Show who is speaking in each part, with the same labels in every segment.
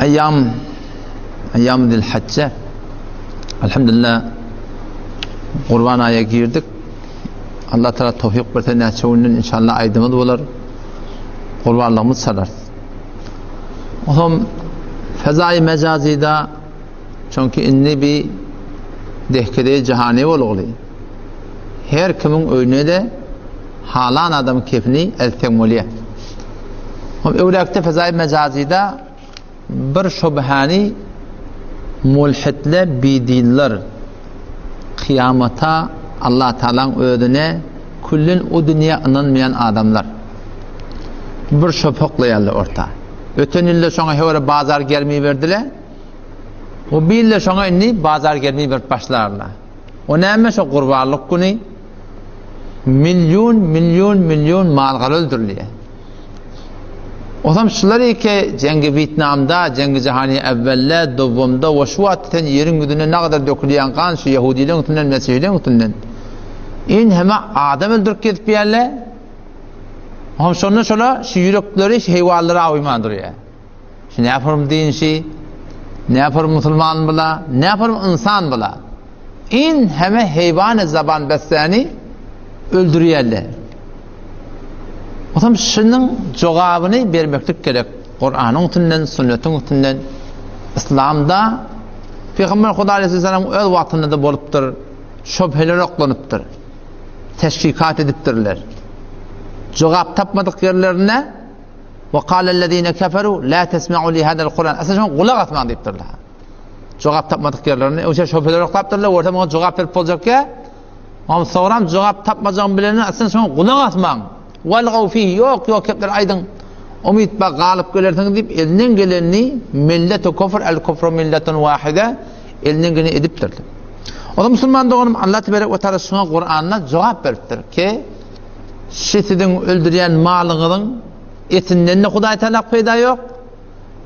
Speaker 1: Eyyam Zilhicce. Elhamdülillah Kurban ayına girdik. Allah Teala tevfik verse neçeğinin inşallah aydımız olur. Kurbanlığımız sarar. O zaman fezai mecazida çünkü inni bir dehkede cihani oluyor. Her kimin önüne de halan adam kefni el-temoliye. Evlakta fezai mecazida bir şubhani mulhitle bidiller kıyamata Allah Teala'nın ödüne kullin o dünya inanmayan adamlar bir şöpöklayalı orta. Öten yılda sonra hevara bazar gelmeyi verdiler. O bir yılda sonra inni bazar gelmeyi verip başlarlar. O neymiş o kurbanlık günü? Milyon malgar öldürülüyor. O zaman şunları ki cengi Vietnam'da, cengi cihani evvelle, duvumda, o şu atıten yerin güdüne ne kadar dökülüyen kan, şu Yahudilerin üstünden, Mesihlilerin üstünden. İn hemen adam öldürüp gidip bir yerle, hem sonra şu yürekleri, şu heyvallara uymandırıyor. Şu ne yaparım deyin şey, ne yaparım Müslüman bula, ne yaparım insan bula. İn hemen heyvan-ı zaban besleni öldürüyorlar. O zaman şunun cevabını vermeklik gerek. Kur'an'ın üstünden, sünnetin üstünden. İslam'da Peygamber Huda Aleyhisselam öz vaktinde de boluptur. Şüpheler oklanıptır. Teşkikat ediptirler. Cevap tapmadık yerlerine وَقَالَ الَّذ۪ينَ كَفَرُوا لَا تَسْمَعُوا لِهَذَا الْقُرْآنِ Esasen kulak atman deyiptirler. Cevap tapmadık yerlerine. O şüpheler oklanıptırlar. Ortamına cevap verip olacak ya. Ama sonra cevap tapmayacağım bilenine esasen kulak atman. وَالْغَوْ ف۪يهِ yok hepler aydın umit bak galip gelirsin deyip elinden geleni millet-i kufr el-kufru milletun vahide elinden geleni ediptir. O da Müslüman doğanım Allah Tebarek ve Teala şuna Kur'an'la cevap veriptir ki şisidin öldüren malının etinden de Huday Teala peyda yok,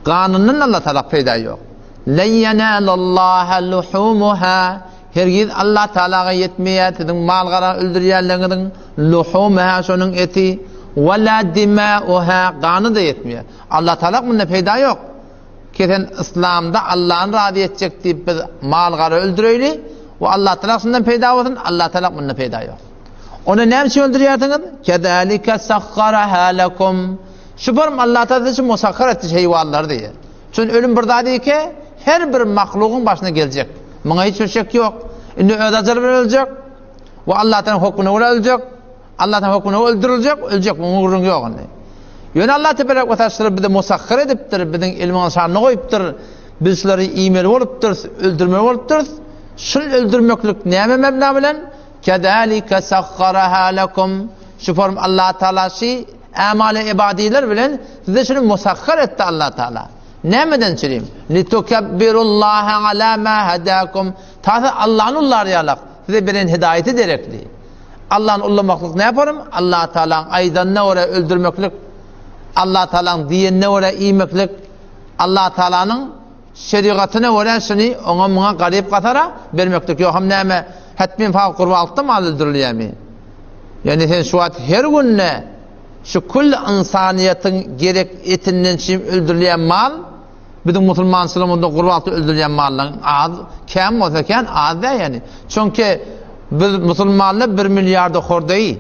Speaker 1: kanunun Allah Teala peyda yok. لَنْ يَنَالَ اللّٰهَ لُحُومُهَا hergiz Allah Teala'ya yetmeye dedin malgara öldürüyenlerin luhumuha şunun eti ve la dimauha kanı da yetmiyor. Allah Teala bununla peyda yok. Keten İslam'da Allah'ın razı edecek deyip malgara öldürüyle ve Allah Teala şundan peyda olsun Allah Teala bununla peyda yok. Onu ne için öldürüyorsunuz? Kedalike sakharaha lekum. Şüphem Allah Teala için musakhar etti hayvanlar diye. Çünkü ölüm burada değil ki her bir mahlukun başına gelecek. Buna hiç şek yok. İndi ödecel ölecek. Ve Allah'tan hukmuna ölecek. Allah'tan hukmuna öldürülecek. Bunun uğrun yok. Yani Allah Tebarek ve Teala bizi musakhar ediptir. Bizim ilmin şanına koyuptur. Bizleri imel oluptur. Öldürme oluptur. Şunu öldürmeklik neyme mebna bilen? Kedalike sakharaha lekum. Şu form Allah Teala şey amale ibadiler bilen size şunu musakhar etti Allah Teala. Nemeden çireyim? Litukabbirullaha ala ma hadakum. Tahtı Allah'ın ulları yalak. Size birin hidayeti direkli. Allah'ın ullamaklık ne yaparım? Allah Teala'nın aydan ne oraya öldürmeklik, Allah Teala'nın diyenine oraya iymeklik, Allah Teala'nın şeriatine oraya şunu ona buna garip katara vermeklik. Yok hem neyme hetmin falan kurba altta mı öldürülüyor mi? Yani sen şu an her gün ne? Şu kul insaniyetin gerek etinden şimdi öldürülen mal bütün Müslüman Müslümanında kurbatı öldürülen malların az kem olsaken az değil yani. Çünkü biz Müslümanlar 1 milyarda hordayı.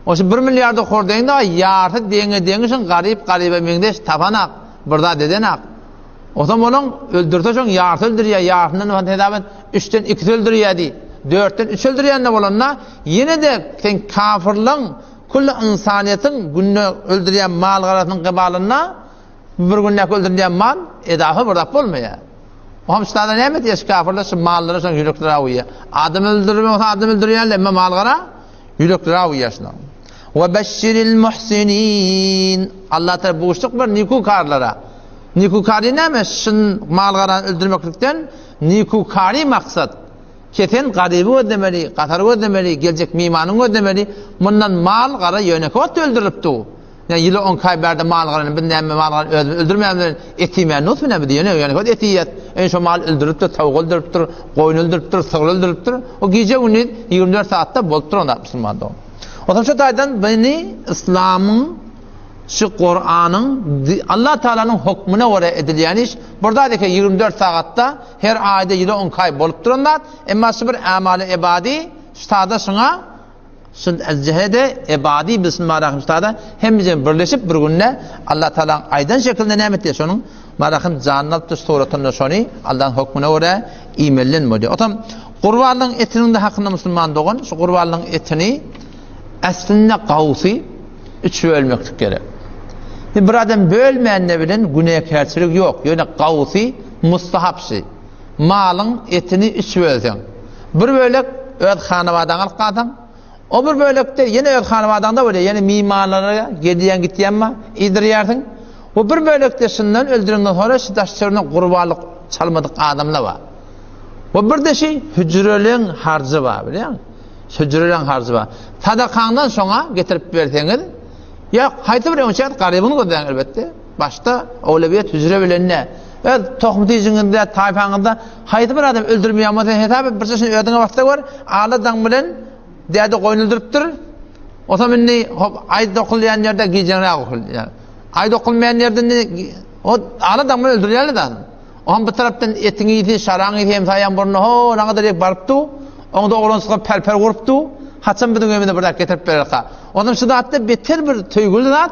Speaker 1: O şu 1 milyarda hordayın da yartı denge için garibe mendeş tapanak burada dedenak. O zaman onun öldürtüyorsun yartı öldürüyor. Yartından hedaben 3'ten 2 öldürüyor değil. 4'ten 3 öldürüyor ne olanla yine de sen kafirlığın kullu insaniyetin günü öldüren mal garatının kıbalına bir günlük öldüren mal edafı burada olmuyor. O hamstada ne emet yaş kafirler şu malları şu yürekleri avıyor. Adam öldürüyorlar ama mal gara yürekleri avıyor şuna. Ve beşşiril muhsinin. Allah Teala buğuştuk bir nikûkarlara. Nikûkari neymiş? Şun mal gara öldürmeklikten nikûkari maksat. Keten garibi ödemeli, katarı ödemeli, gelecek mimanın ödemeli. Bundan mal gara yönekot öldürüptü. Yani yılı 10 kayberde mal garanın, binden mal garanın öldürmeyenlerin etimeyen not mu ne biliyor? Yönekot etiyet. En son mal öldürüptür, tavuk öldürüptür, koyun öldürüptür, sığır öldürüptür. O gece günü 24 saatte boluptur onlar Müslüman'da. O zaman şu taydan beni İslam'ın şu Kur'an'ın Allah Teala'nın hukmuna göre edilen iş. Buradaki 24 saatte her ayda yılı 10 kay bolup dururlar. Ama şu bir amali ibadi üstada şuna cehede ibadi bismillahirrahmanirrahim üstada hemimizin birleşip bir günde Allah Teala'nın aydan şeklinde nimet diye şunun marahın cannat suratında şunu Allah'ın hukmuna göre imellenmedi. Otam kurbanlığın etinin de hakkında Müslüman doğan şu kurbanlığın etini aslında kavsi 3 bölmektik gerek. Bir adam bölmeyen ne bilen günahkarçılık yok. Yani kavsi mustahapsi. Malın etini 3 bölsen. Bir bölek öd hanavadan alqadan. O bir bölekte yine öd hanavadan da böyle yani mimarlara gediyen gittiyen mi? İdiriyarsın. O bir bölekte şundan öldüründen sonra şu daşlarına kurbanlık çalmadık adamlar var. O bir de hücrelerin harcı var biliyor musun? Hücrelerin harcı var. Tadakandan sonra getirip verseniz ya haytı bir önçet garibini gördüğün elbette. Başta öylebiyet hücre bilenine. Evet tohmutu yüzünde, tayfanında haytı bir adam öldürmeye ama hetabi bir çeşin ödüğüne vakti var. Ağladan bilen deyade koynuldurup o zaman ne ayda okulayan yerde giyeceğine okul. Ayda okulmayan yerde o ağladan bilen öldürüyorlar da. O bir taraftan etini yedi, şarağını yedi, emsayan burnu ho ne kadar barıptı. Onu da oğlan sıkıp perper vuruptu. Haçan bizim evinde burada getirip verirka. Onun şu da hatta beter bir tüygülü da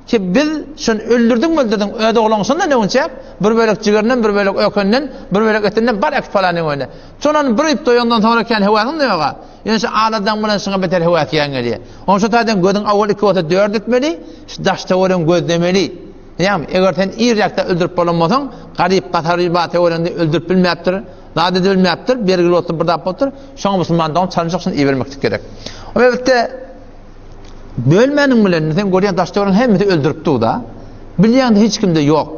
Speaker 1: ki biz şunu öldürdün öde oğlansın da ne olacak? Bir bölük ciğerinden, bir bölük ökünden, bir bölük etinden bar ekip falanın oyunu. Sonra bir ip doyundan sonra kendi hevasın da yok. Yani şu ağladan buna şuna beter hevas yiyen geliyor. Onun şu tadan gözün avval 2 ota 4 etmeli, daşta oran göz demeli. Yani eğer sen iyi yakta öldürüp olamazsan, garip kataribate oranı öldürüp bilmeyaptır. Daha da bilmeyaptır, belirli otur burada otur. Şoň Müslümandan çalınjaksın iyi vermek gerek. O elbette bölmenin bilen sen görýän daşlaryň hemmeti öldürüpdi da. Bilýän hiç kimde yok.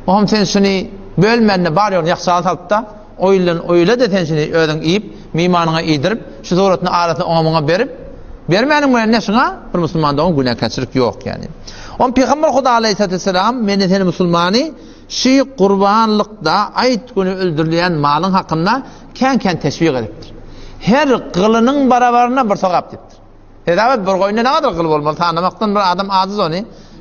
Speaker 1: O sen şunu bölmenine barýar ýakşaly tapda, oýlan da sen şunu ödüň iýip, mimanyňa iýdirip, şu zoratny aratyny oňa berip, bermenin bilen näşiňa bir Müslümandan günahkarçylyk yok yani. On Peygamber Huda aleyhisselam meni seni Müslümani şi kurbanlıkta ayet günü öldürülen malın hakkında ken teşvik ediptir. Her kılının barabarına bir sokap diptir. Hedavet bir koyunda ne kadar kıl olmalı tanımaktan bir adam aciz onu.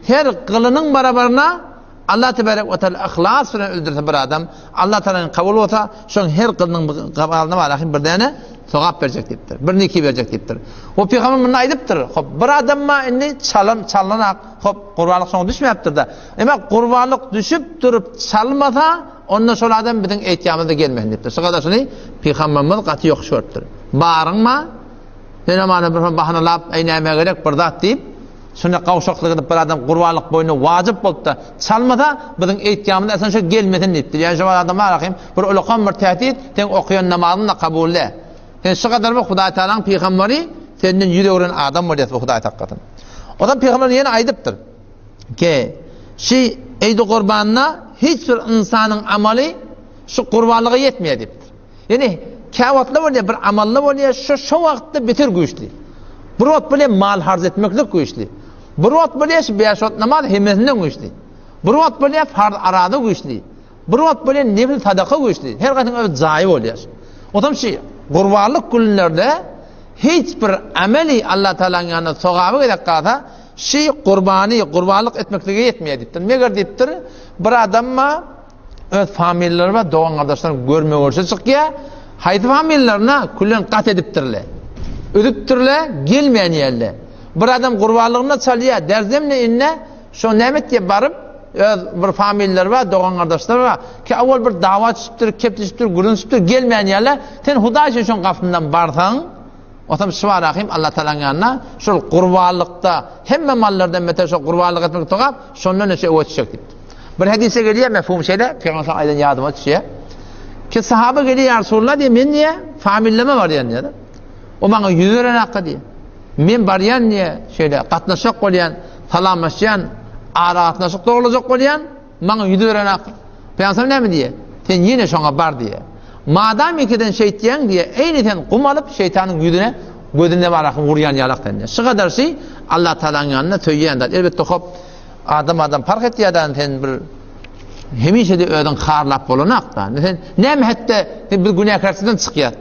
Speaker 1: Her kılının barabarına Allah tebarek ve teala ihlas ile öldürse bir adam Allah Teala'nın kabul olsa şun her kılının kabalına var bir tane sokap verecek diptir. Bir neki verecek diptir. O Peygamber bunu aydıptır. Hop bir adamma inni çalınak hop kurbanlık sonra düşmeyaptır da. Ama kurbanlık düşüp durup çalmasa ondan sonra adam bizim ehtiyamıza gelmeyin diptir. Şu kadar şunu Peygamberimiz katı yok şorttur. Bağırın mı? Ne mana bir bahanalap aynaya gerek bir zat deyip şuna kavşaklık edip bir adam kurbanlık boyunu vacip bolup da çalmasa bizim ehtiyamıza esan şu gelmesin diptir. Yani şu adamlar rakayım bir ulukan bir tehdit sen okuyan namazını da kabulle. Sen şu kadar mı Huda Teala'nın peygamberi senden yüreğinden adam var diyet bu Huda Teala'nın. O da peygamber yine aydıptır. Ki şu eydi kurbanına hiçbir insanın ameli şu kurbanlığa yetmiyor diptir. Yani kâvatlı var ya bir amallı var ya şu vakitte bitir güçlü. Bir vakit böyle mal harz etmeklik güçlü. Bir vakit böyle şu beşot namaz hemmetinden güçlü. Bir vakit böyle farz arada güçlü. Bir vakit böyle nefil sadaka güçlü. Her kadın öyle zayıf oluyor. O tam şey kurbanlık günlerde hiçbir ameli Allah Teala'nın yanına sogabı edip kalsa kurbanlık etmekliğe yetmiyor diptir. Meğer diptir bir adamma öz familleri ve doğan kardeşlerini görmeye görse çıkıyor. Haydi famillerine kullen kat ediptirler. Ödüptirler gelmeyen yerler. Bir adam kurbanlığına çalıyor. Derzemle inne şu nemet diye barıp bir familleri var, doğan kardeşler var. Ki avval bir dava çıktır, kepti çıktır, gurun çıktır, gelmeyen yerler. Sen Huda için şun kapından barsan, o zaman şu var rahim Allah Teala'nın yanına, şu kurbanlıkta, hem mallardan meter şu kurbanlık etmek tokap, şundan ne şey öğretecek deyip. Bir hadise geliyor, mefhum şeyde, Peygamber aydan yardıma düşüyor. Ki sahabe geliyor ya Resulullah diye, men niye? Familleme var yani ya da. O bana yüzüren hakkı diye. Men var yani niye? Şöyle katlaşak olayan, salamlaşayan, aratlaşık da olacak olayan, bana yüzüren hakkı. Peygamber ne mi diye? Sen yine şuna bar diye. Madem ikiden şeytan diye, eyniten kum alıp şeytanın yüzüne, gözüne var hakkı vuruyan yalaktan diye. Şu kadar şey, Allah Teala'nın yanına töyüyen de. Elbette hop, adam fark etti ya da sen bir hemişe de ödün karlap olanak da. Ne mi hatta bir günah karşısından çıkıyor.